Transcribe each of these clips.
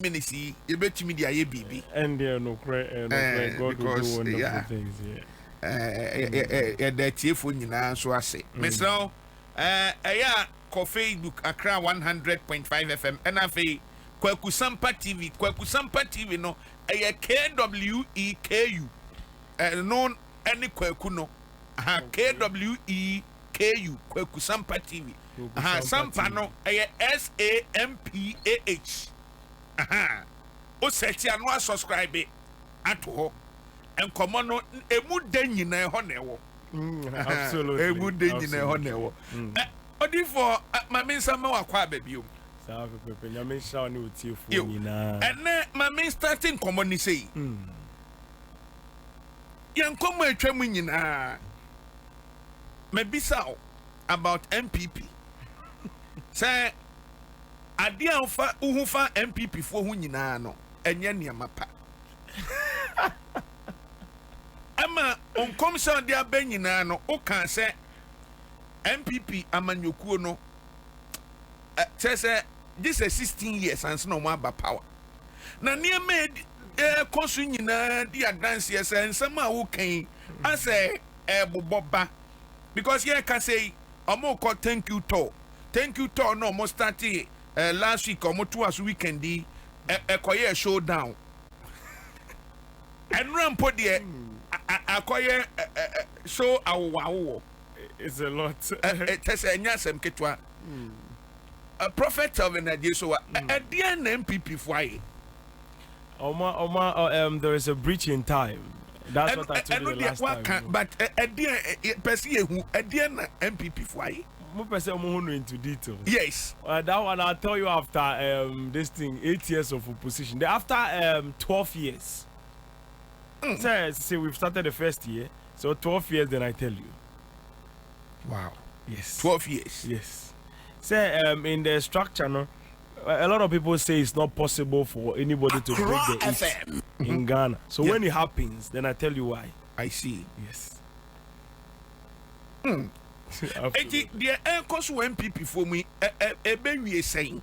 ministry, you bet me the aye baby. And there no credit, God will do wonderful things. The telephone you so I say. Miss Now, Facebook Accra 100.5 FM, and I say Kwakusampa TV no, KWEKU, known any Kwakuno, KWEKU, Kwakusampa TV, Sampano, SAMPAH. O search and no subscribe at all. And come on, a mood den in a honor. Absolutely. A mood den in a honor. Only for my main summer acquire baby. And my main starting common say, young come where trembling in maybe so about MPP. Say, I dear who fa MPP for who you know, and yan mapa. Ama on commission dia benyina no o kan say MPP amanyukuo no say this is 16 years and no more about power na near made kosu nyina di advance yes and some who can I say boba because here can say omo call thank you to no almost started last week omo to us weekend di ekoye showdown and rampo there akoye show awo it's a lot. Tese nyasem ketwa a prophet of an idea so a dear MPP fly. There is a breach in time. That's what I told you the last time. But a dear Percy who a dear MPP fly. Into detail. Yes. That one I'll tell you after this thing 8 years of opposition. After 12 years. Say we've started the first year, so 12 years. Then I tell you. Wow. Yes. 12 years. Yes. Say in the structure, no, a lot of people say it's not possible for anybody to break the FM in Ghana. So when it happens, then I tell you why. I see. Yes. The air cost MPP for me. We saying.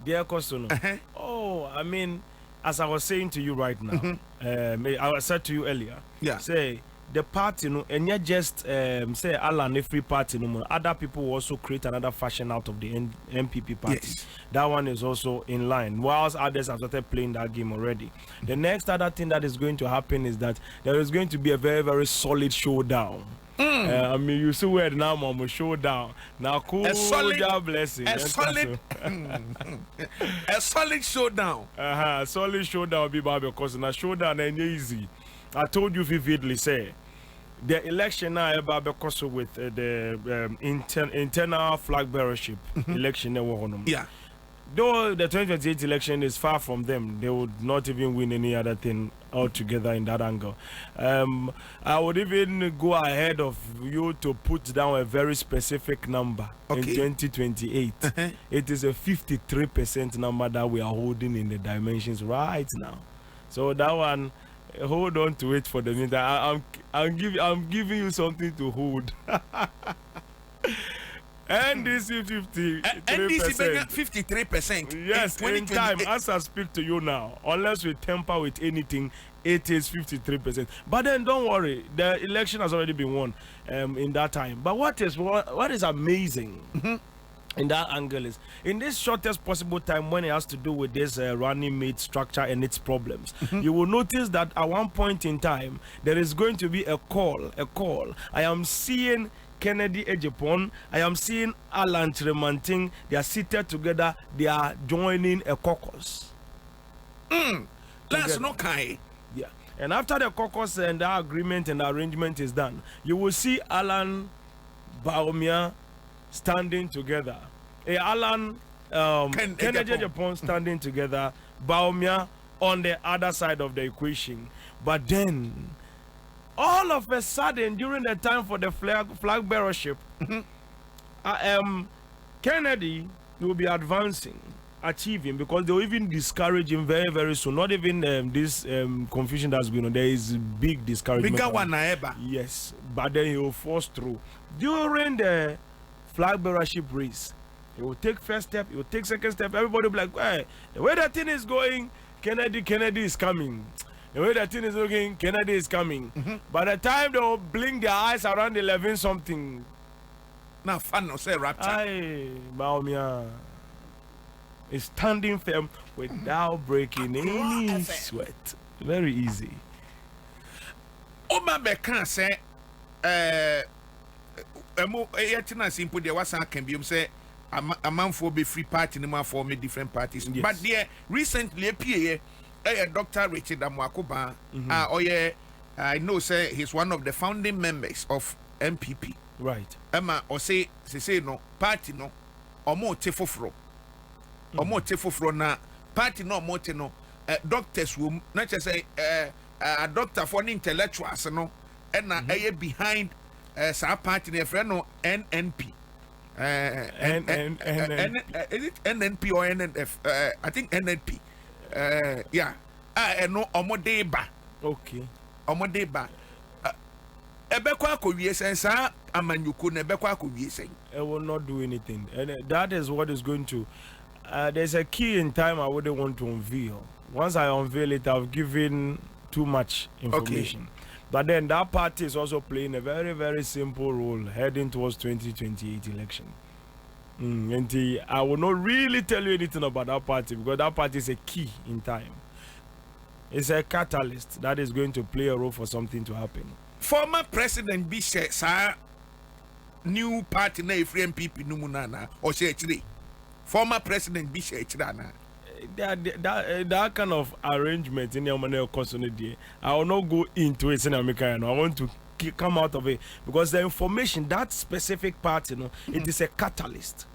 The air cost no. Oh, I mean. As I was saying to you right now, I said to you earlier, say the party, and not just say Alan a free party, other people will also create another fashion out of the MPP party. Yes. That one is also in line. Whilst others have started playing that game already. The next other thing that is going to happen is that there is going to be a very, very solid showdown. I mean, you see where now, Mama, showdown. Now, cool, a solid blessing. A solid, a solid showdown. Solid showdown will be because in a showdown ain't easy. I told you vividly, say the election now because with the internal flag bearership election. Yeah. Though the 2028 election is far from them, they would not even win any other thing altogether in that angle. I would even go ahead of you to put down a very specific number in 2028. It is a 53% number that we are holding in the dimensions right now. So that one, hold on to it for the minute. I'm giving you something to hold. NDC 53%. Yes, in time, as I speak to you now, unless we tamper with anything, it is 53%. But then don't worry, the election has already been won in that time. But what is amazing in that angle is, in this shortest possible time when it has to do with this running mate structure and its problems, you will notice that at one point in time, there is going to be a call. I am seeing Kennedy Ejipon, I am seeing Alan Tremanting. They are seated together. They are joining a caucus. That's not kind. Yeah. And after the caucus and the agreement and the arrangement is done, you will see Alan Baumia standing together. Alan Kennedy Ejipon standing together. Baumia on the other side of the equation. But then, all of a sudden, during the time for the flag bearership, Kennedy will be advancing, achieving, because they will even discourage him very, very soon. Not even this confusion that's going on. There is big discouragement. Bigger one ever. Yes, but then he will force through. During the flag bearership race, He will take first step, he will take second step. Everybody will be like, hey, the way that thing is going, Kennedy is coming. The way that thing is looking, Kennedy is coming. By the time they will blink their eyes around 11 something. Now, fun no say rapture. Aye, Baumia is standing firm without breaking any sweat. Very easy. Oma Bekan say, Yatina simple, there was a can be say, a man for be free party, no more for me different parties. Yes. But there recently appear Dr. Richard Amwakoba, I know say he's one of the founding members of MPP. Right. Emma or say no party no or more tefofro or more tefofro na party no more no doctors will not just say a doctor for intellectuals no and behind sa party ne friend no NNP is it NNP or NNF I think NNP yeah no omodeba Okay. Omodeba ebekwa akowie sensa amanyuko na ebekwa akowie sen. It will not do anything, and that is what is going to. There's a key in time I wouldn't want to unveil. Once I unveil it, I've given too much information. Okay. But then that party is also playing a very, very simple role heading towards 2028 election. And I will not really tell you anything about that party because that party is a key in time. It's a catalyst that is going to play a role for something to happen. Former President Bishop sa new party na free MPP numunana or say former President Bishop Chidana. That kind of arrangement in your money concerned, I will not go into it in America. I want to come out of it because the information that specific party, it is a catalyst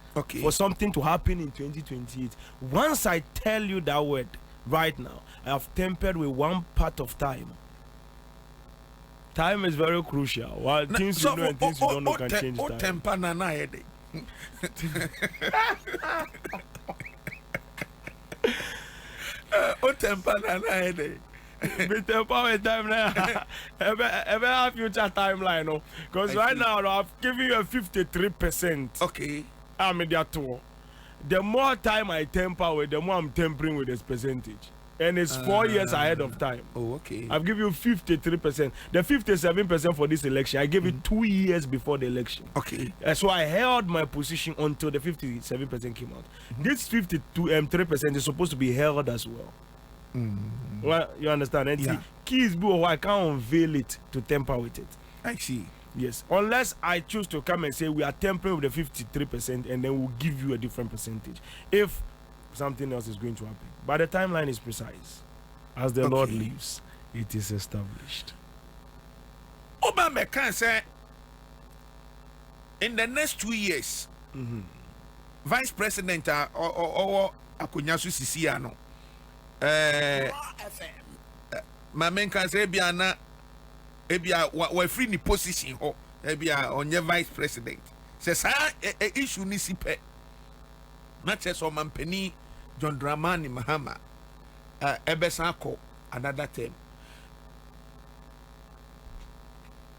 for something to happen in 2028. Once I tell you that word right now, I have tempered with one part of time. Time is very crucial. While things you know and things you don't know can change time. Temper na temper Be temper with time now. Ever have future timeline, no? Because right now I've given you a 53%. Okay. I'm in that tour. The more time I temper with, the more I'm tempering with this percentage. And it's 4 years ahead of time. Oh, okay. I've given you 53%. The 57% for this election, I gave it 2 years before the election. Okay. So I held my position until the 57% came out. This 3% is supposed to be held as well. Well, you understand? And the keys, I can't unveil it to temper with it. I see. Yes. Unless I choose to come and say we are tempering with the 53% and then we'll give you a different percentage. If something else is going to happen. But the timeline is precise. As the Lord lives, it is established. Obama can say in the next 2 years, Vice President or Akunyasu Sisiano, my man can say Biana, we're free in position or on your Vice President. Says, issue Nisipe, not just on Mampeni. John Dramani Mahama Ebesako another term.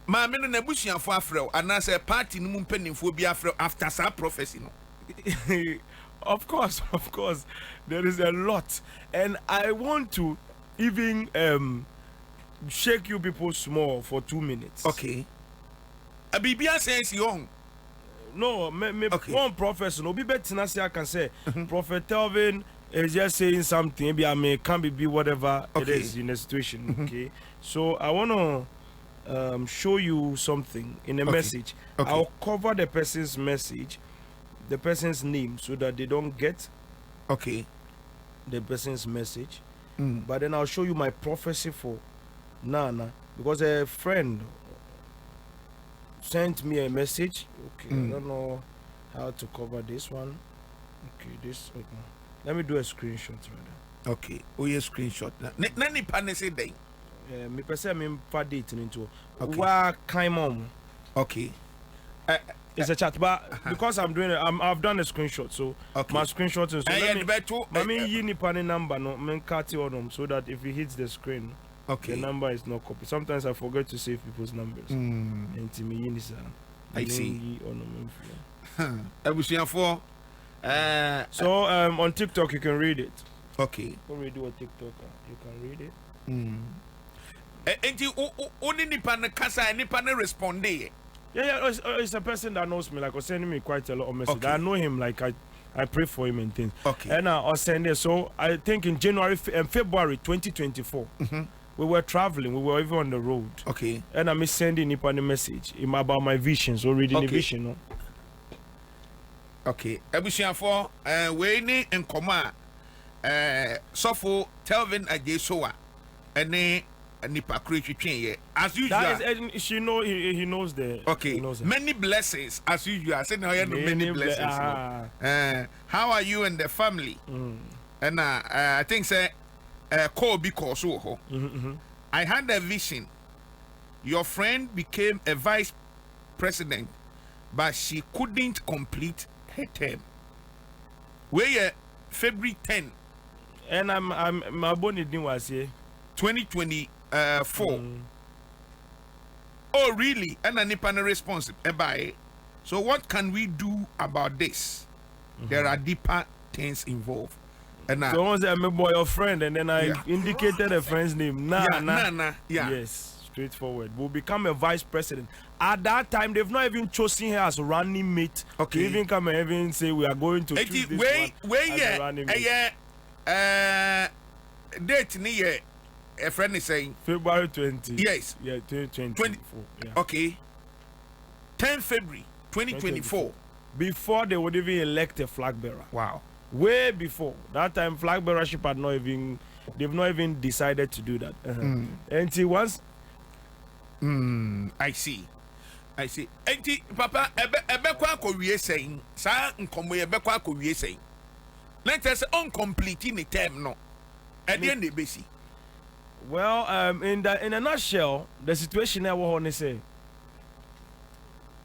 Ma me no nebusia fo afrɛ and as a party no mpenimfo bi afrɛ after sa prophecy no. Of course, there is a lot, and I want to even shake you people small for 2 minutes. Okay. Abibia says young. No, one prophet, no be better I can say. Prophet Telvin is just saying something. Maybe I can be whatever it is in the situation. Okay. So I want to show you something in a message. I'll cover the person's message, the person's name, so that they don't get the person's message. But then I'll show you my prophecy for Nana because a friend sent me a message. I don't know how to cover this one. Let me do a screenshot rather. Okay. Oh, yeah, screenshot. Nani panese day. Me person me date into. Wa kaimom. Okay. It's a chat, but because I'm doing it, I've done a screenshot, so my screenshot is. Let me yi nipa ni number no me cut it on so that if it hits the screen. The number is not copied. Sometimes I forget to save people's numbers. I see. Ebusiafo So on TikTok you can read it. Okay. Go read it on TikTok. You can read it. Enti only nipa ne kasa nipa ne responde. Yeah, it's a person that knows me. Like, was sending me quite a lot of messages. Okay. I know him. Like, I pray for him and things. Okay. And I was sending. So I think in February 2024, we were traveling. We were even on the road. Okay. And I'm sending him a message about my visions. Or reading the vision. No? Okay. Ebusiafo, we ni nkoma Sofo Telvin Ajesoa ene nipa kretwetwe as usual. That is, he knows the. Okay. He knows many blessings as usual. I said now you many blessings. How are you and the family? And I think say call because so. I had a vision. Your friend became a vice president, but she couldn't complete her term. Where February 10. And my bonnet was here. 2024. Oh, really? And a nipa response. So, what can we do about this? There are deeper things involved. And so, once I met your friend, and then I indicated a friend's name. Nah. Yes, straightforward. Will become a vice president. At that time, they've not even chosen her as running mate. Okay. To even come and even say we are going to choose this one as a running mate. Date ni a friend is saying February 20. Yes. Yeah, 2024. Yeah. Okay. 10 February 2024. Before they would even elect a flag bearer. Wow. Way before. That time flag bearership had not even, they've not even decided to do that. And see once. I see. Enti papa ebe kwa ko wie saying sa nkomo ebe kwa ko wie saying. Let us uncomplete in the term no. At the end they basi. Well, in a nutshell, the situation I want to say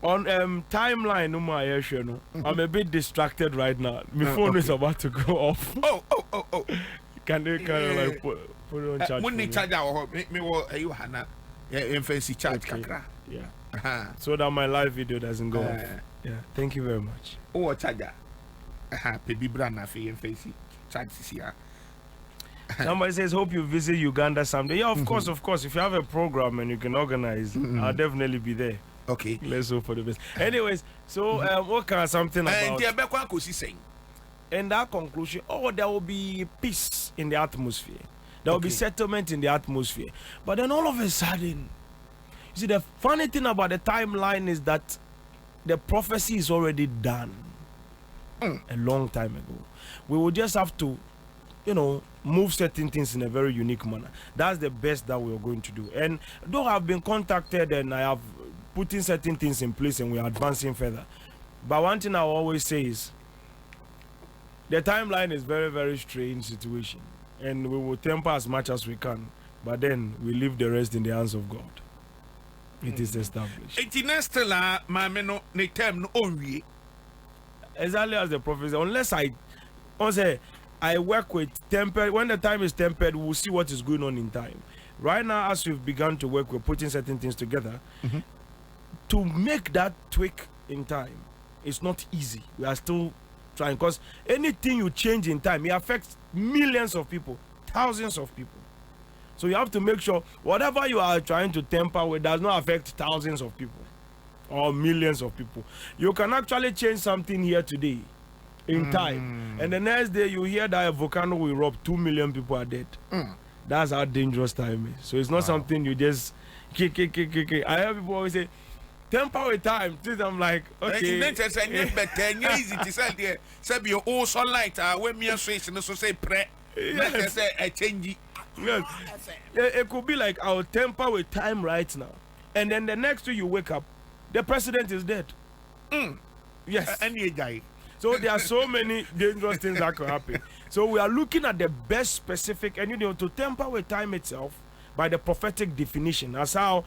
on timeline no my no. I'm a bit distracted right now. My phone is about to go off. Oh. Can they kind of like put it on charge? When they charge out me you hana fancy charge kakra. Yeah. So that my live video doesn't go off. Yeah. Thank you very much. Oh charger. Baby brand fi fancy charge here. Somebody says, hope you visit Uganda someday. Yeah, of course. If you have a program and you can organize, I'll definitely be there. Okay. Let's hope for the best. Anyways, so what kind of something about... In that conclusion, there will be peace in the atmosphere. There will be settlement in the atmosphere. But then all of a sudden, you see, the funny thing about the timeline is that the prophecy is already done a long time ago. We will just have to, move certain things in a very unique manner. That's the best that we are going to do. And though I've been contacted and I have put in certain things in place and we are advancing further. But one thing I always say is the timeline is very, very strange situation. And we will temper as much as we can. But then we leave the rest in the hands of God. It is established. Exactly as the prophet said, unless I work with tempered. When the time is tempered, we'll see what is going on in time. Right now, as we've begun to work, we're putting certain things together. To make that tweak in time, it's not easy. We are still trying, because anything you change in time, it affects millions of people, thousands of people. So you have to make sure whatever you are trying to temper with does not affect thousands of people or millions of people. You can actually change something here today in time, and the next day you hear that a volcano will erupt, 2 million people are dead. That's how dangerous time is. So it's not something you just kick. I hear people always say temper with time. I'm like, okay. Easy to say there. Your old sunlight when me and so say pray. Yes. A change. Yes. It could be like I'll temper with time right now, and then the next day you wake up, the president is dead. Yes. Any guy. So there are so many dangerous things that could happen. So we are looking at the best specific, and to temper with time itself, by the prophetic definition. As how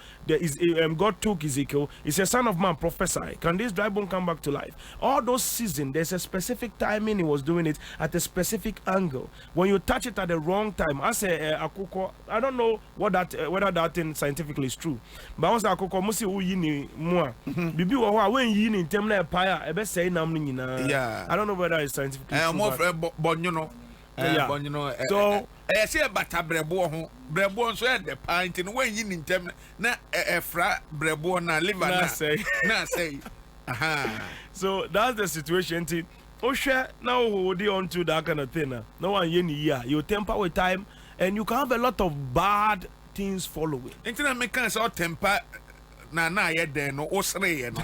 God took Ezekiel, he said, "Son of man, prophesy. Can this dry bone come back to life?" All those seasons, there's a specific timing he was doing it at a specific angle. When you touch it at the wrong time, as a akoko, I don't know whether that thing scientifically is true, but once akoko musi uyini mua, bibi wa when yini in temna empire, ebe say namni na. Yeah. I don't know whether it's scientifically true. More bon, you know. Yeah. Bon, you know. So I say bata brebo ho brebo so at the pint in when you in term na fra brebo na liver na say aha. So that's the situation. Osha now hold on to that kind of thing. No one year you temper with time and you can have a lot of bad things following. Internet make can so temper na ye den no osre no.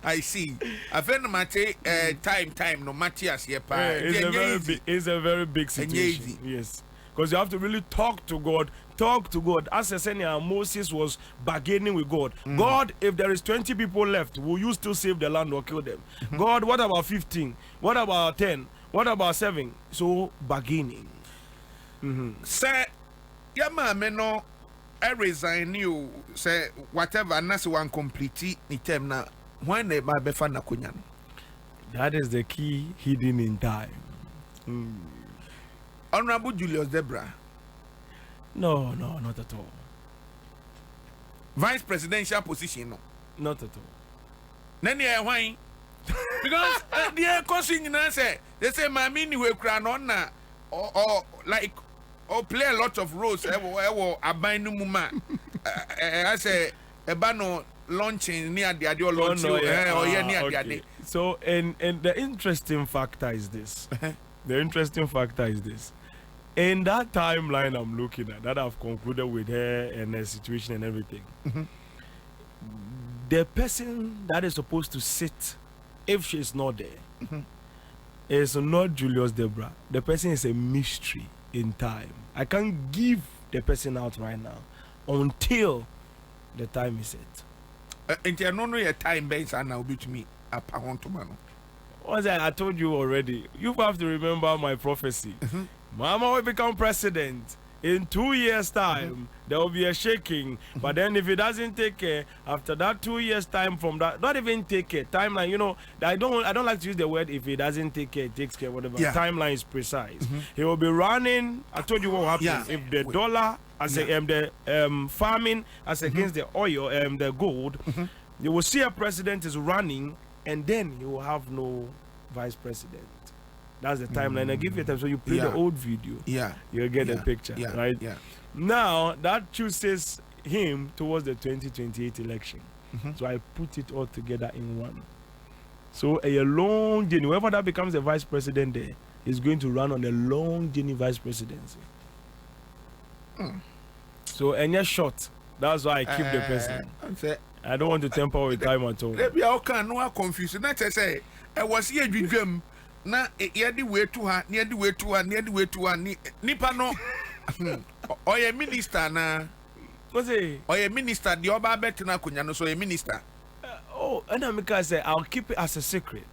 I see. I found mate time no Matthias here pa. It's a very big situation. Yes. Because you have to really talk to God. As I said, Moses was bargaining with God. God, if there is 20 people left, will you still save the land or kill them? God, what about 15? What about 10? What about 7? So bargaining. Say, yeah, man, no, I resign you. Say whatever, unless one complete ni term na. When they might be fun kunyan. That is the key hidden in time. Honorable Julius Debra. No, not at all. Vice presidential position, no. Not at all. Then why? Because the cousin say they say my mini will crown on or like or play a lot of roles. I buy no muma. I say a bano launching near the audio launch near the other. So and the interesting factor is this. The interesting factor is this. In that timeline I'm looking at, that I've concluded with her and her situation and everything, the person that is supposed to sit, if she's not there, is not Julius Debra. The person is a mystery in time. I can't give the person out right now until the time is set. And you don't know your time base and now be to me a pound to man. Once I told you already, you have to remember my prophecy. Mama will become president. In 2 years' time, there will be a shaking. But then if it doesn't take care, after that 2 years' time from that, not even take care, timeline, you know, I don't like to use the word if it doesn't take care, it takes care, whatever. Yeah. Timeline is precise. He will be running. I told you what happens. If the dollar, as the farming, as against the oil, the gold, you will see a president is running, and then you will have no vice president. That's the timeline. I give you time. So you play the old video. You'll get the picture. Right? Now that chooses him towards the 2028 election. So I put it all together in one. So a long journey. Whoever that becomes the vice president there is going to run on a long journey vice presidency. So and you're short. That's why I keep the person. I don't want to temper with time at all. Maybe I can't no confused. Not to say I was here with them. Na yedi way to her, near the way to her, near the way to her, nipa no. Or a minister na. What's it? Or a minister, the oba betina kunyano, so a minister. And I say I'll keep it as a secret.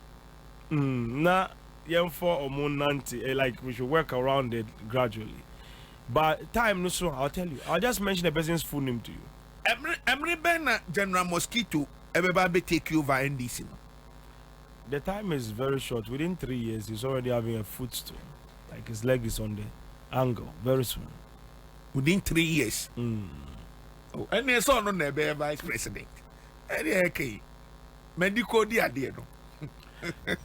Na yem for or moon nanti, like we should work around it gradually. But time no soon, I'll tell you. I'll just mention the person's full name to you. Emre Ben General Mosquito, everybody take you over NDC. The time is very short. Within 3 years, he's already having a footstool. Like his leg is on the angle very soon. Within 3 years? Oh, and there's no never vice president. And okay. Medical dear, no.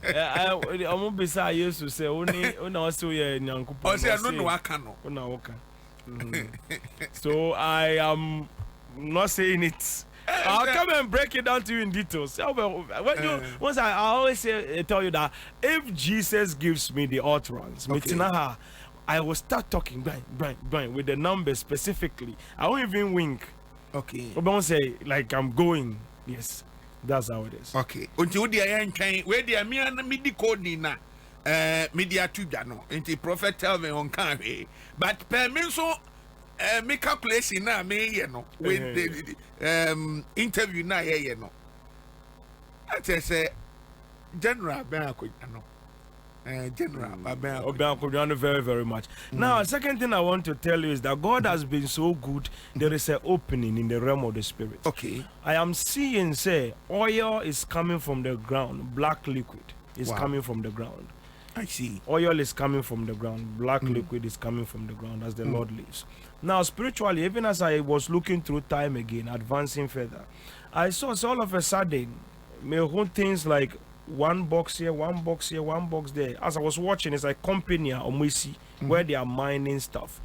I won't be sad. I used to say, only also, yeah, Nyanku. I say, I don't know, I can't. So I am not saying it. I'll come and break it down to you in details. Once I always tell you that if Jesus gives me the utterance, I will start talking bang, with the numbers specifically. I won't even wink. Okay. I won't say like I'm going. Yes, that's how it is. Okay. Until the end, where the midi code na media to no. Until prophet tell me on can't. But permission. Me calculation na me you know with the interview na you know. I say General Ben no. General Obian Kobiano very, very much. Now, second thing I want to tell you is that God has been so good. There is an opening in the realm of the spirit. Okay. I am seeing, say, oil is coming from the ground. Black liquid is coming from the ground. I see. Oil is coming from the ground. Black liquid is coming from the ground as the Lord lives. Now, spiritually, even as I was looking through time again, advancing further, I saw so all of a sudden, my whole things like one box here, one box here, one box there. As I was watching, it's like company or Mwisi, where they are mining stuff.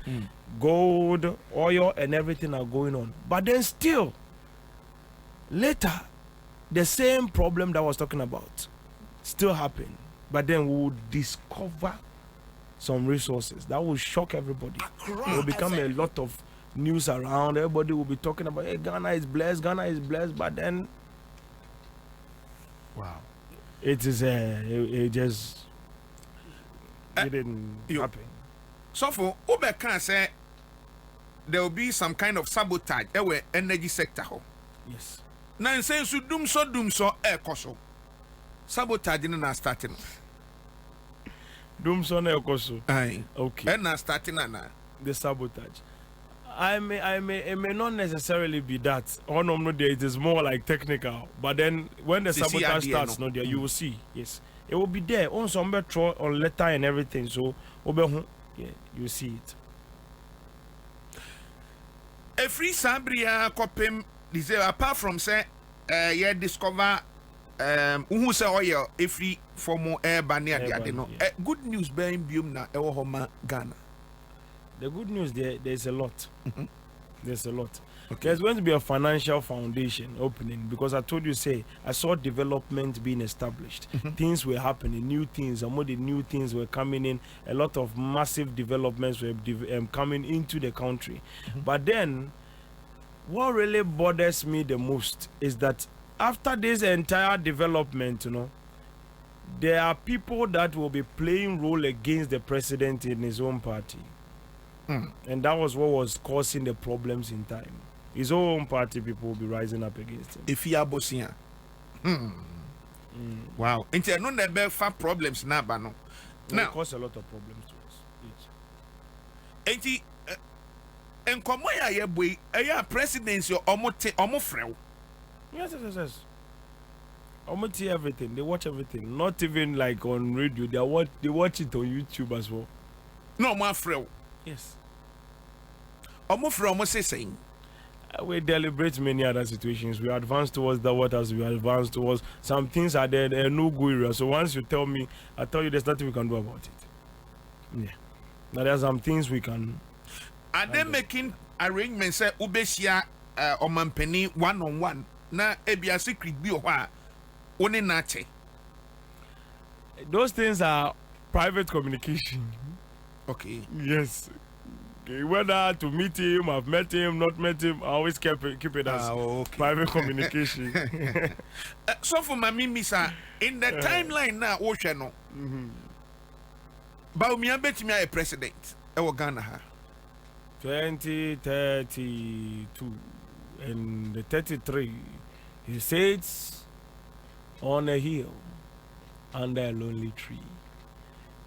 Gold, oil, and everything are going on. But then still, later, the same problem that I was talking about still happen. But then we will discover some resources that will shock everybody. It will become a lot of news around. Everybody will be talking about, hey, Ghana is blessed, but then it is it just it didn't happen. So for Uber can say there will be some kind of sabotage in energy sector. Yes. Now saying so doom so air koso. Sabotage na starting. Doom so na koso. Aye. Okay. And na starting na the sabotage. It may not necessarily be that. Oh no, there it is more like technical. But then when the sabotage starts, no, there you will see. Yes, it will be there on some on letter and everything. So, yeah, you see it. A free sabria copim apart from say, yeah, discover who say oil a free for more air banner. Good news being bium na homa Ghana. The good news there's a lot. There's a lot. Okay. There's going to be a financial foundation opening because I told you, I saw development being established. Things were happening, new things, some of the new things were coming in. A lot of massive developments were coming into the country. But then, what really bothers me the most is that after this entire development, there are people that will be playing role against the president in his own party. And that was what was causing the problems in time. His own party people will be rising up against him. If he are bossing, wow. Until no never find problems now, but no. Now, it caused a lot of problems to us. Yes. And come where boy, a presidency or frel. Yes. Almost everything. They watch everything. Not even like on radio. They watch it on YouTube as well. No more frel. Yes. Almost saying. We deliberate many other situations. We advance towards the waters. We advance towards some things are there. There are no good areas. So once you tell me, I tell you there's nothing we can do about it. Yeah. Now there are some things we can. Are they making arrangements? Say Ubesia or Mampeni 1-on-1. Na ebia secret bi ohwa. One nache. Those things are private communication. Okay. Yes. Okay. Whether to meet him, I've met him, not met him, I always keep it as private communication. So for my misa, in the timeline now, Oceano. Baumia bet me a president. Ghana. 2032 and the 33. He sits on a hill under a lonely tree.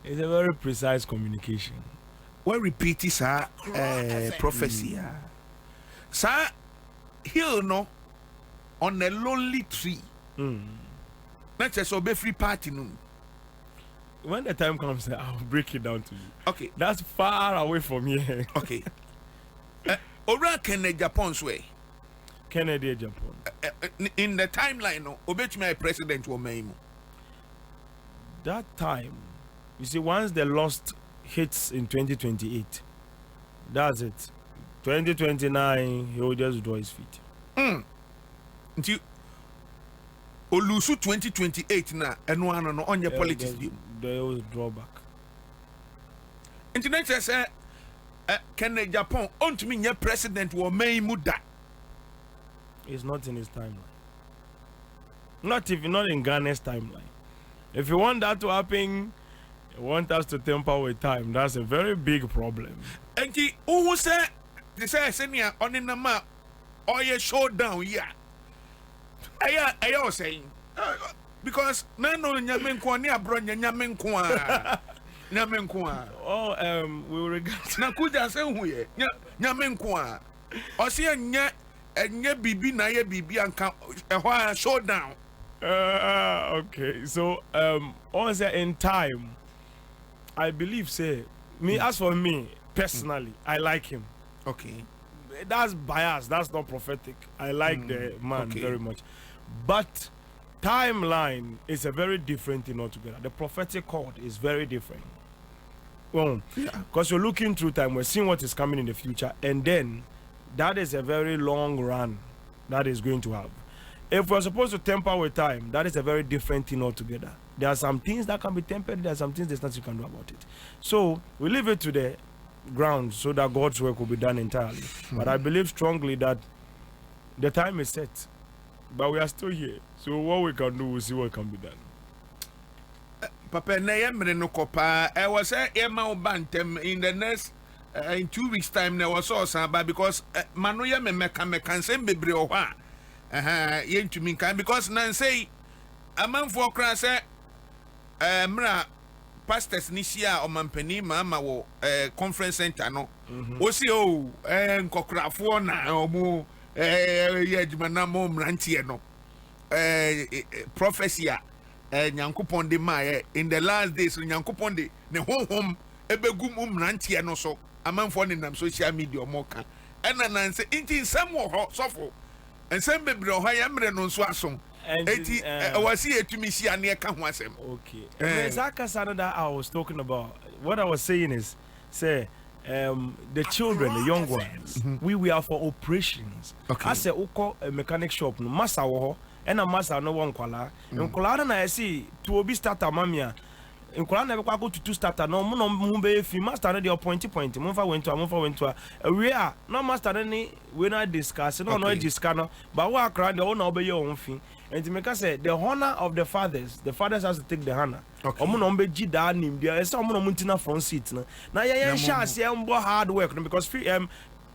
It's a very precise communication. Well, repeat is prophecy. Sir, hill no on a lonely tree. Not just obey free party no. When the time comes, I'll break it down to you. Okay. That's far away from here. Okay. Ora Kennedy Japan's way. Kennedy Japan. In the timeline, no, obey my president will make that time. You see, once the lost hits in 2028, that's it. 2029, he will just draw his feet. Until Olusu 2028 na and one on your politics view. There was drawback. Internet says, can the Japan on to me your president will make muda? It's not in his timeline. Not in Ghana's timeline. If you want that to happen, you want us to temper with time. That's a very big problem. And who said they say senior on in the map or your showdown, yeah. I was saying because no nyame nko ne abro nyame nko a nyame nko a oh we will regard na kuja se hu ye nyame nko a o se enye bibi na ye bibi anka ehwa showdown okay so also in time I believe say me as for me personally I like him. Okay, that's bias, that's not prophetic. I like the man very much, but timeline is a very different thing altogether. The prophetic chord is very different. Well, because you're looking through time, we're seeing what is coming in the future, and then that is a very long run that is going to have. If we're supposed to temper with time, that is a very different thing altogether. There are some things that can be tempered, there are some things there's nothing you can do about it. So we leave it to the ground so that God's work will be done entirely. But I believe strongly that the time is set, but we are still here. So what we can do, we'll see what can be done. Papa na ye mre no kopa I was say ma bantem in the next in 2 weeks time na was also because mano ye me nsem bebre o hwa ye ntumi kan because nan say amanfo kra say mra pastors ni sia o mampani ma wo conference center no o si o nkokrafo na omo ye adwuma na mo mrantie no prophecy nyankopon de ma in the last days nyankopon de ne honhom ebegu mu mrantie no so amanfo ne nam social media o moka ena nan se inti nsam wo ho sofo nsam bebre ho ya mre no nso asom eti wasi etumi sia ne ka ho asem. Okay, exactly that I was talking about. What I was saying is say the children, the young ones, we are for operations. Okay. I say uko a mechanic shop no masa wo and a masa no one kwala nkwala na see to obi starter mamia nkwala na be kwa go to starter no mo no be fi master no dey point mo fa went to we are no master ni we na discuss no no discuss no but we are crowd the no be your own fi and to make us say the honor of the fathers has to take the honor. Omo no be gi da nim dia say omo no muntina front seat no na ye chance ye mbo hard work no because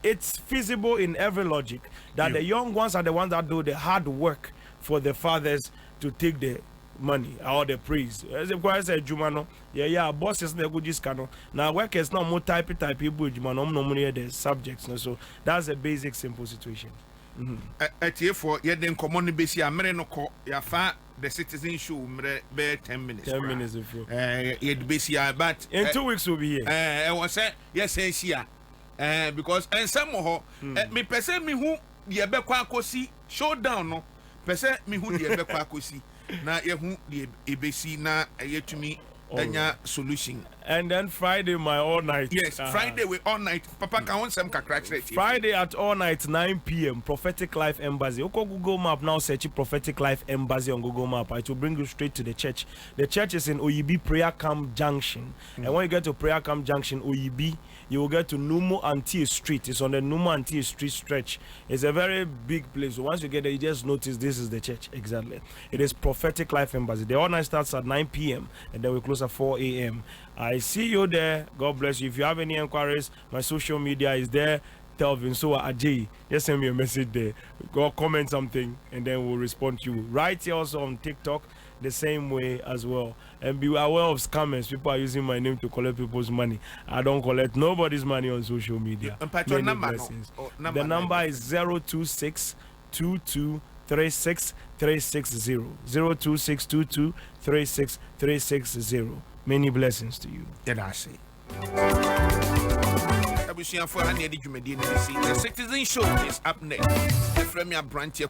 it's feasible in every logic that the young ones are the ones that do the hard work for the fathers to take the money or the praise. As I say juma no bosses na go just no now workers no more type people juma no money the subjects no so that's a basic simple situation. For ye den common be si amere no ko ya fa the citizen show mre be 10 minutes 10 minutes if you ye be si but in 2 weeks we'll be here I was say yes say sia because and some ho me pese me hu ye be kwa akosi showdown no pese me hu ye be kwa akosi na ye hu ye ebesi na yetumi enya solution. And then Friday my all night. Yes, Friday we all night. Papa can want some kakra. Friday at all night 9 p.m. Prophetic Life Embassy. Oko Google Map now, search Prophetic Life Embassy on Google Map. It will bring you straight to the church. The church is in Oyibi Prayer Camp Junction. And when you get to Prayer Camp Junction, Oyibi, you will get to Numo Antie Street. It's on the Numo Antie Street stretch. It's a very big place. So once you get there, you just notice this is the church. Exactly. It is Prophetic Life Embassy. The all night starts at 9 p.m. and then we close at 4 a.m. I see you there. God bless you. If you have any inquiries, my social media is there. Telvin so Ajay, just send me a message there. Go comment something and then we'll respond to you. Right here also on TikTok, the same way as well. And be aware of scammers. People are using my name to collect people's money. I don't collect nobody's money on social media. The number is 026 22 36 360 026 22 36 360. Many blessings to you. I say. The Citizen Show is up next. The Premier Branch here.